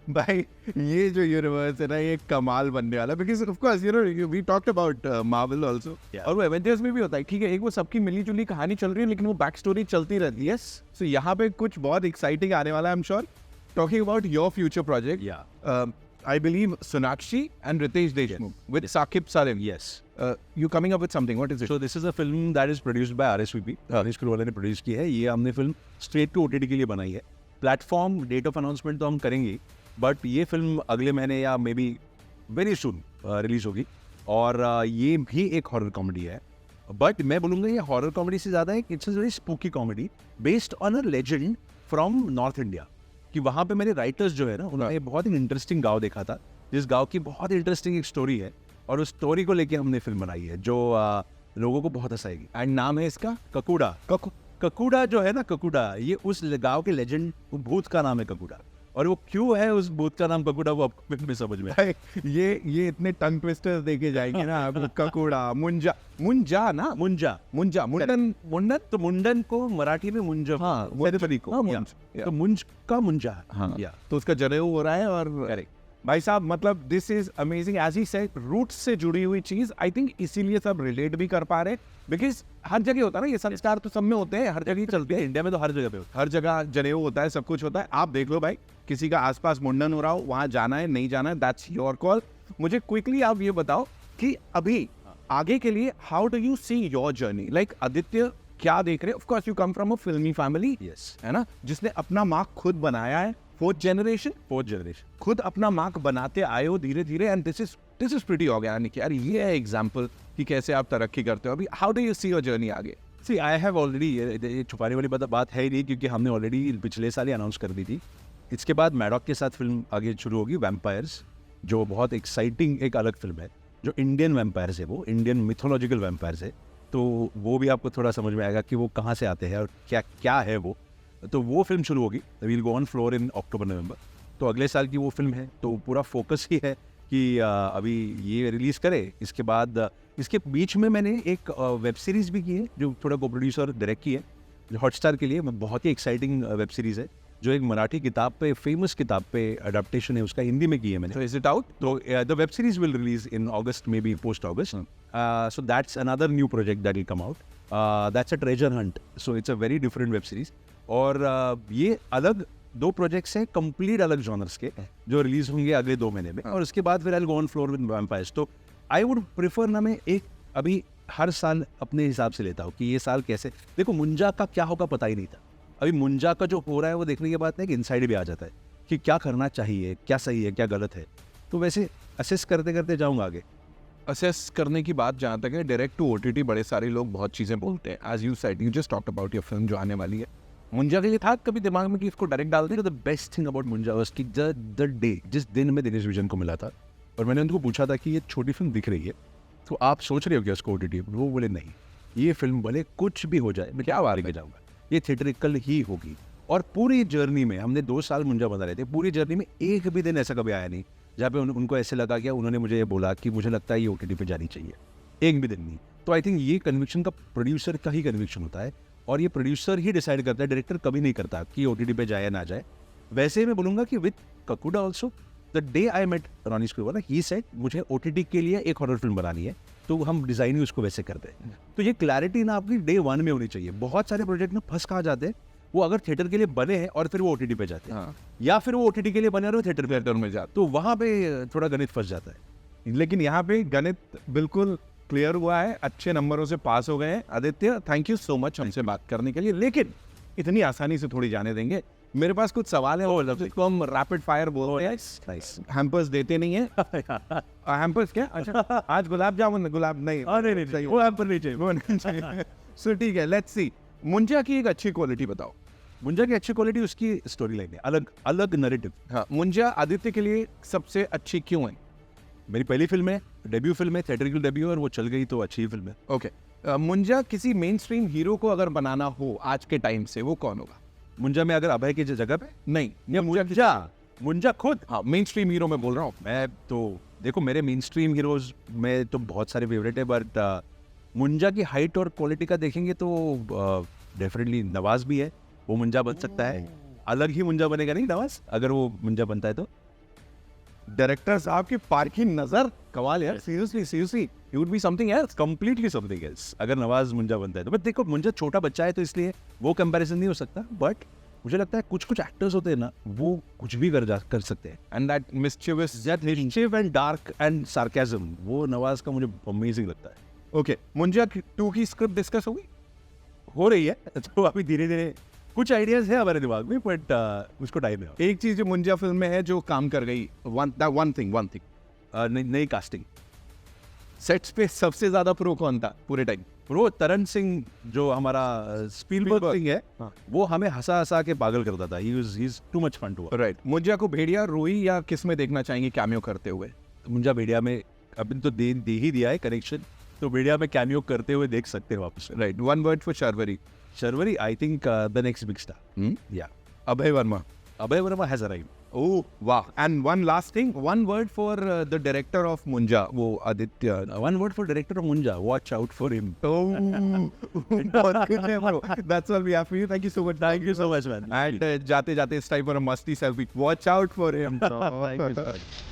भाई ये जो यूनिवर्स है ना, ये कमाल बनने वाला, because of course you know we talked about Marvel also, और वो एवेंजर्स में भी होता है। ठीक है, एक वो सबकी मिली जुली कहानी चल रही है, लेकिन वो बैक स्टोरी चलती रहती है। सो यहाँ पे कुछ बहुत एक्साइटिंग आने वाला है, I am sure. Talking about your future project, I believe Sonakshi and Ritesh Deshmukh with Saqib Salim. Yes. You coming up with something? What is it? So this is a film that is produced by RSVP. Harish Kulwala ने produce की है। ये हमने film straight to OTT के लिए बनाई है। Platform date of announcement तो हम करेंगे, बट ये फिल्म अगले महीने या may be very soon release होगी। और ये भी एक हॉरर कॉमेडी है, बट मैं बोलूँगा ये हॉरर कॉमेडी से ज़्यादा है, it's a very spooky comedy based on a legend from north India. कि वहाँ पे मेरे राइटर्स जो है ना, उन्होंने बहुत ही इंटरेस्टिंग गांव देखा था, जिस गांव की बहुत इंटरेस्टिंग एक स्टोरी है, और उस स्टोरी को लेके हमने फिल्म बनाई है जो लोगों को बहुत हंसाएगी। एंड नाम है इसका ककूड़ा। ककूड़ा जो है ना, ककूड़ा, ये उस गांव के लेजेंड भूत का नाम है ककूड़ा, और वो क्यों है उस भूत का नाम ककूड़ा वो आपको फिल्म में समझ में आए। ये इतने टंग ट्विस्टर्स देखे जाएंगे ना आप। ककूड़ा, मुंजा ना, मुंडन तो मुंडन को मराठी में मुंज, हाँ, सेरेमनी को, हाँ, या, मुंज, तो मुंज का मुंजा, हाँ, या, तो उसका जनेऊ हो रहा है, और करेक्ट। भाई साहब मतलब this is amazing as he said, roots से जुड़ी हुई चीज आई थिंक इसीलिए सब रिलेट भी कर पा रहे, बिकॉज हर जगह होता है ना ये संस्कार, तो सब में होते हैं, हर जगह ही चलते हैं, इंडिया में तो हर जगह पे होता हर जगह जनेऊ होता है, सब कुछ होता है। आप देख लो भाई, किसी का आसपास मुंडन हो रहा हो, वहां जाना है नहीं जाना है, दैट्स योर कॉल। मुझे क्विकली आप ये बताओ कि अभी आगे के लिए how do you see your journey, like Aditya क्या देख रहे हैं? Of course you come from a फिल्मी फैमिली, यस, है ना, जिसने अपना मार्क खुद बनाया है, फोर्थ जनरेशन, खुद अपना मार्क बनाते आए हो धीरे धीरे, and this is pretty organic यार। ये है एग्जांपल कि कैसे आप तरक्की करते हो। अभी how do you see your journey आगे? सी आई हैव ऑलरेडी, ये छुपाने वाली बात है ही नहीं, क्योंकि हमने ऑलरेडी पिछले साल ही अनाउंस कर दी थी। इसके बाद मैडॉक के साथ फिल्म आगे शुरू होगी, वैम्पायर्स, जो बहुत एक्साइटिंग एक अलग फिल्म है, जो इंडियन वैम्पायर्स है, वो इंडियन मिथोलॉजिकल वैम्पायर्स है। तो वो भी आपको थोड़ा समझ में आएगा कि वो कहाँ से आते हैं और क्या क्या है वो। तो वो फिल्म शुरू होगी, we'll go on floor in October November. तो अगले साल की वो फिल्म है, तो पूरा फोकस ही है कि अभी ये रिलीज़ करे। इसके बाद इसके बीच में मैंने एक वेब सीरीज़ भी की है, जो थोड़ा को प्रोड्यूसर डायरेक्ट की है, जो हॉटस्टार के लिए बहुत ही एक्साइटिंग वेब सीरीज़ है, जो एक मराठी किताब पे, फेमस किताब पे अडेप्टेशन है, उसका हिंदी में की है मैंने। So is it out? तो the web series will release in August, maybe post August. So that's another new project that will come out. That's a treasure hunt. So it's a very different web series. और ये अलग दो projects हैं, complete अलग genres के, जो release होंगे अगले 2 महीने में। और उसके बाद फिर I go on floor with vampires. तो आई वुड प्रेफर ना, मैं एक अभी हर साल अपने हिसाब से लेता हूँ कि ये साल कैसे, देखो मुंजा का क्या होगा पता ही नहीं था। अभी मुंजा का जो हो रहा है वो देखने के बाद ना एक इंसाइड भी आ जाता है कि क्या करना चाहिए, क्या सही है, क्या गलत है। तो वैसे असेस करते करते जाऊंगा आगे। असेस करने की बात जहाँ तक है, डायरेक्ट टू ओटीटी बड़े सारे लोग बहुत चीज़ें बोलते हैं। As you said, you just talked about your film जो आने वाली है, मुंजा के लिए था कभी दिमाग में कि इसको डायरेक्ट डाल दें? The best thing about Munjya was कि द डे, जिस दिन मैं दिनेश विजन को मिला था और मैंने उनको पूछा था कि ये छोटी फिल्म दिख रही है, तो आप सोच रहे हो क्या उसको ओटीटी? वो बोले नहीं, ये फिल्म भले कुछ भी हो जाए, मैं क्या बार के जाऊँगा, ये थिएटरिकल ही होगी। और पूरी जर्नी में हमने 2 साल मुंजा बना रहे थे, पूरी जर्नी में एक भी दिन ऐसा कभी आया नहीं जहाँ पे उनको ऐसे लगा कि उन्होंने मुझे ये बोला कि मुझे लगता है ये ओटीटी पे जानी चाहिए, एक भी दिन नहीं। तो आई थिंक ये कन्विक्शन का प्रोड्यूसर का ही कन्विक्शन होता है, और ये प्रोड्यूसर ही डिसाइड करता है, डायरेक्टर कभी नहीं करता कि ओटीटी पे जाए या ना जाए। वैसे मैं बोलूँगा कि with Kakuda also, the day I met Ronnie Screwvala, he said मुझे ओटीटी के लिए एक हॉरर फिल्म बनानी है, तो हम डिज़ाइन ही उसको वैसे करते हैं। तो ये क्लैरिटी ना आपकी डे 1 में होनी चाहिए। बहुत सारे प्रोजेक्ट ना फंस कहा जाते हैं, वो अगर थिएटर के लिए बने हैं और फिर वो ओटीटी पे जाते हैं, हाँ। या फिर वो ओटीटी के लिए बने और वो थिएटर में जाते, तो वहाँ पे थोड़ा गणित फंस जाता है। लेकिन यहाँ पे गणित बिल्कुल क्लियर हुआ है, अच्छे नंबरों से पास हो गए हैं। Aditya, thank you so much हमसे बात करने के लिए, लेकिन इतनी आसानी से थोड़ी जाने देंगे। मेरे पास कुछ सवाल है, जिसको हम रैपिड फायर बोलते हैं। हैम्पर्स देते नहीं है। हैम्पर्स क्या? अच्छा, आज गुलाब जामुन, गुलाब नहीं, नहीं, वो हैम्पर नहीं चाहिए, वो नहीं चाहिए। सो ठीक है, लेट्स सी, मुंजा की एक अच्छी क्वालिटी बताओ। मुंजा की अच्छी क्वालिटी उसकी स्टोरी लाइन है, अलग अलग नैरेटिव। हाँ, मुंजा आदित्य के लिए सबसे अच्छी क्यों है? मेरी पहली फिल्म है, डेब्यू फिल्म है, थिएटरिकल डेब्यू, और वो चल गई तो अच्छी फिल्म है। ओके, मुंजा किसी मेन स्ट्रीम हीरो को अगर बनाना हो आज के टाइम से, वो कौन होगा? मुंजा में अगर अभय की जगह पे नहीं, मुंजा खुद, हाँ मेन स्ट्रीम हीरो में बोल रहा हूँ मैं। तो देखो, मेरे मेन स्ट्रीम हीरोज में तो बहुत सारे फेवरेट है, बट मुंजा की हाइट और क्वालिटी का देखेंगे तो डेफिनेटली नवाज भी है, वो मुंजा बन सकता है। अलग ही मुंजा बनेगा नहीं नवाज, अगर वो मुंजा बनता है तो। डायरेक्टर साहब की पार की नजर कमाल यार, seriously he would be something else, completely something else अगर नवाज मुंजा बनता है तो। बट देखो, मुंजा छोटा बच्चा है तो इसलिए वो कंपैरिजन नहीं हो सकता, बट मुझे लगता है कुछ एक्टर्स होते हैं ना, वो कुछ भी कर सकते हैं। And that mischievous and dark and sarcasm, वो नवाज का मुझे अमेजिंग लगता है। ओके, मुंजा 2 की स्क्रिप्ट डिस्कस होगी? हो रही है, तो अभी धीरे धीरे कुछ आइडियाज है हमारे दिमाग में, बट उसको टाइम है। एक चीज जो मुंजा फिल्म में है जो काम कर गई, वन थिंग नई कास्टिंग। सेट्स पे सबसे ज्यादा प्रो कौन था पूरे टाइम? प्रो तरन सिंह, जो हमारा स्पीलबर्ग सिंह है, हाँ। वो हमें हंसा के पागल करता था। He is too much fun too. Right, Munjya को भेड़िया, रोई या किस में देखना चाहेंगे कैमियो करते हुए? मुंजा भेड़िया में अभी तो दे ही दिया है कनेक्शन, तो भेड़िया में कैमियो करते हुए देख सकते हैं वापस। Right, 1 word for Sharvari, I think the next big star. Yeah Abhay Varma has arrived. Oh wow! And one last thing, 1 word for the director of Munja, वो Aditya. 1 word for director of Munja, watch out for him. That's all we have for you. Thank you so much. Thank you so much, man. And जाते जाते इस time पर मस्ती selfie. Watch out for him. Thank you so much.